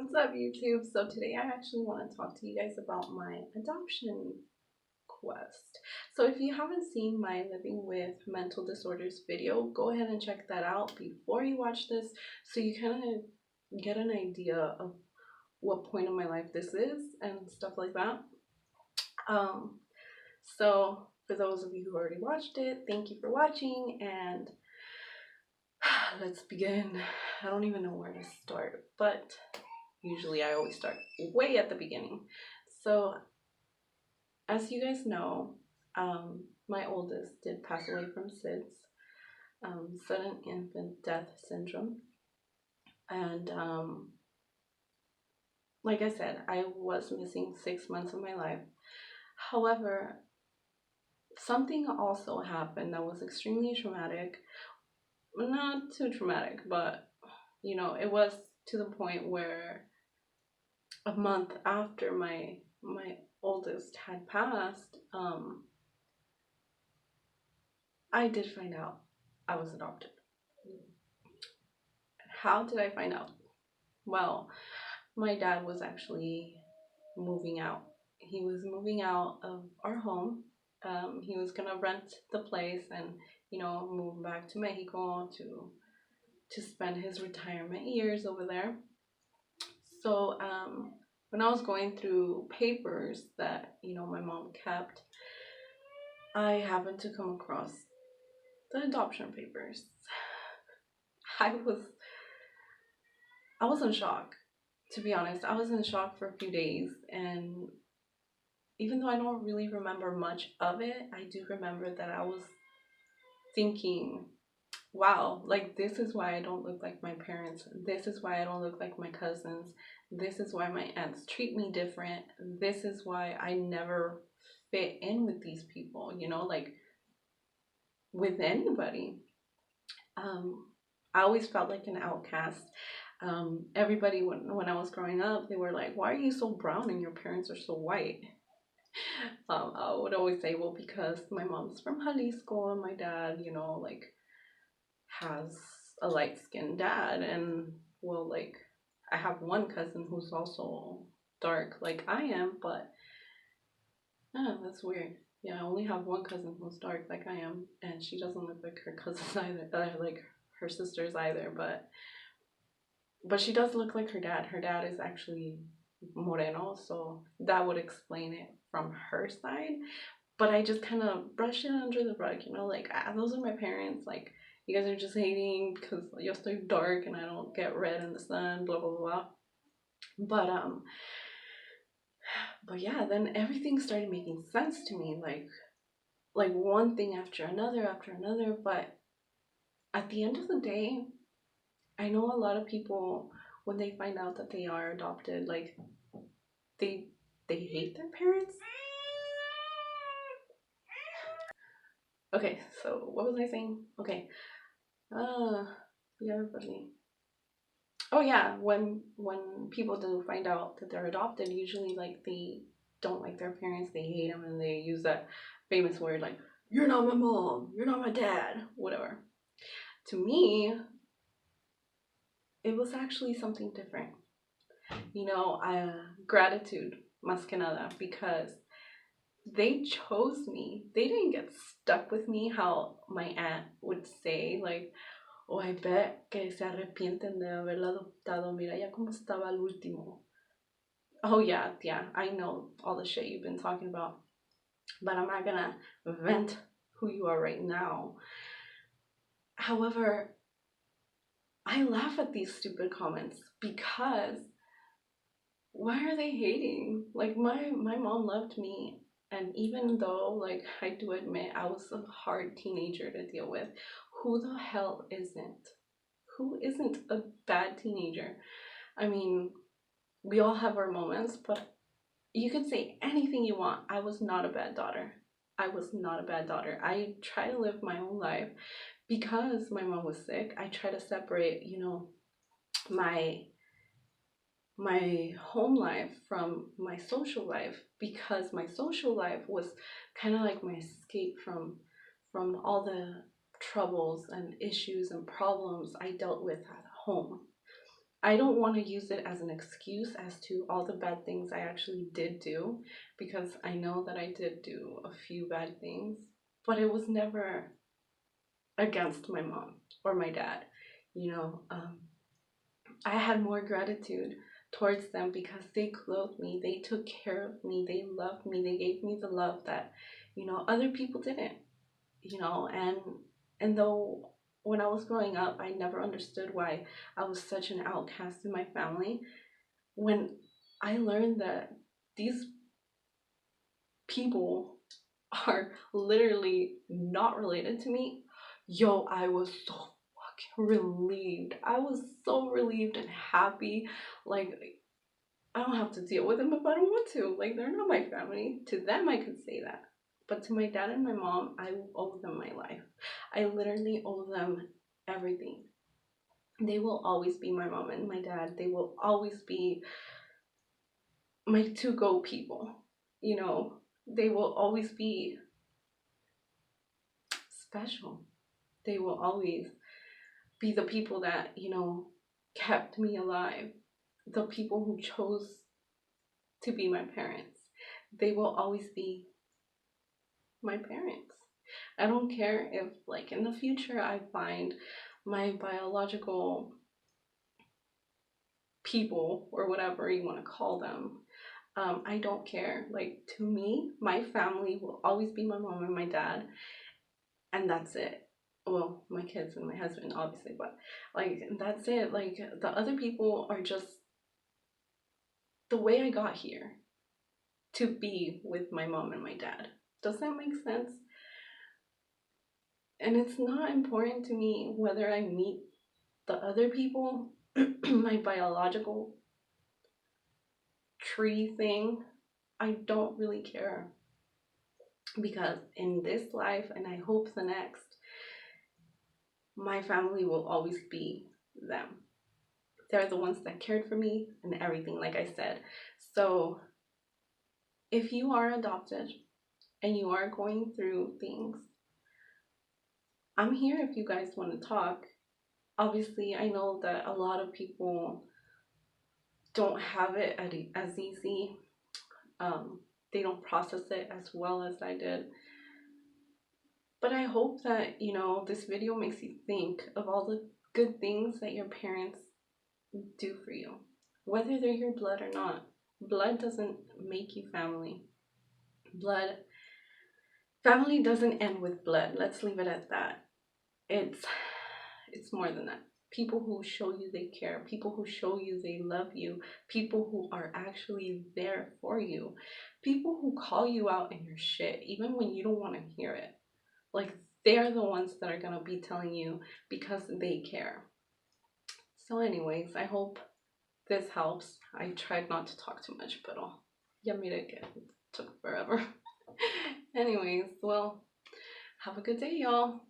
What's up, YouTube? So today I actually want to talk to you guys about my adoption quest. So if you haven't seen my Living with Mental Disorders video, go ahead and check that out before you watch this so you kind of get an idea of what point of my life this is and stuff like that. Um, so for those of you who already watched it, thank you for watching, and let's begin. I don't even know where to start, but usually I always start way at the beginning. So as you guys know, my oldest did pass away from SIDS, sudden infant death syndrome. And like I said, I was missing 6 months of my life. However, something also happened that was extremely traumatic. Not too traumatic, but it was to the point where a month after my oldest had passed, I did find out I was adopted. How did I find out? Well, my dad was actually moving out. He was moving out of our home. He was gonna rent the place and move back to Mexico to spend his retirement years over there. So when I was going through papers that my mom kept, I happened to come across the adoption papers. I was in shock, to be honest. I was in shock for a few days, and even though I don't really remember much of it, I do remember that I was thinking, wow, like this is why I don't look like my parents. This is why I don't look like my cousins. This is why my aunts treat me different. This is why I never fit in with these people, like with anybody. I always felt like an outcast. Everybody, when I was growing up, they were like, why are you so brown and your parents are so white? I would always say, well, because my mom's from Jalisco and my dad, like has a light skinned dad. And well, like I have one cousin who's also dark like I am, but that's weird. Yeah, I only have one cousin who's dark like I am, and she doesn't look like her cousins either, like her sisters either, but she does look like her dad. Her dad is actually moreno, so that would explain it from her side. But I just kind of brush it under the rug, like those are my parents. Like you guys are just hating because you're so dark and I don't get red in the sun, blah blah blah. But but yeah, then everything started making sense to me, like one thing after another. But at the end of the day, I know a lot of people, when they find out that they are adopted, like they they hate their parents. Okay, so what was I saying? Okay. Yeah, everybody. Oh yeah, when people do find out that they're adopted, usually like they don't like their parents, they hate them, and they use that famous word like "you're not my mom, you're not my dad," whatever. To me, it was actually something different. Gratitude, más que nada, because they chose me. They didn't get stuck with me, how my aunt would say, like, oh, I bet que se arrepienten de haberla adoptado. Mira ya cómo estaba al último. Oh, yeah, I know all the shit you've been talking about, but I'm not gonna vent who you are right now. However, I laugh at these stupid comments because why are they hating? Like my mom loved me, and even though like I do admit I was a hard teenager to deal with, who the hell isn't? Who isn't a bad teenager? I mean, we all have our moments, but you can say anything you want. I was not a bad daughter. I was not a bad daughter. I try to live my own life because my mom was sick. I try to separate, my my home life from my social life, because my social life was kind of like my escape from all the troubles and issues and problems I dealt with at home. I don't want to use it as an excuse as to all the bad things I actually did do, because I know that I did do a few bad things, but it was never against my mom or my dad. You know, I had more gratitude towards them because they clothed me, they took care of me, they loved me, they gave me the love that, other people didn't. And though when I was growing up, I never understood why I was such an outcast in my family. When I learned that these people are literally not related to me, yo, I was so fucking relieved. I was so relieved and happy. Like, I don't have to deal with them if I don't want to. Like, they're not my family. To them, I could say that. But to my dad and my mom, I owe them my life. I literally owe them everything. They will always be my mom and my dad. They will always be my to-go people. They will always be special. They will always be the people that, kept me alive. The people who chose to be my parents. They will always be my parents. I don't care if, like, in the future I find my biological people or whatever you want to call them. I don't care. Like, to me, my family will always be my mom and my dad, and that's it. Well, my kids and my husband, obviously, but like, that's it. Like, the other people are just the way I got here to be with my mom and my dad. Does that make sense? And it's not important to me whether I meet the other people, my biological tree thing. I don't really care. Because in this life, and I hope the next, my family will always be them. They're the ones that cared for me and everything, like I said. So if you are adopted and you are going through things, I'm here if you guys want to talk. Obviously, I know that a lot of people don't have it as easy. They don't process it as well as I did. But I hope that, this video makes you think of all the good things that your parents do for you, whether they're your blood or not. Blood doesn't make you family. Family doesn't end with blood. Let's leave it at that. It's more than that. People who show you they care, people who show you they love you, people who are actually there for you, people who call you out in your shit even when you don't want to hear it. Like, they're the ones that are gonna be telling you because they care. So anyways, I hope this helps. I tried not to talk too much, but you made it took forever. Anyways, well, have a good day, y'all.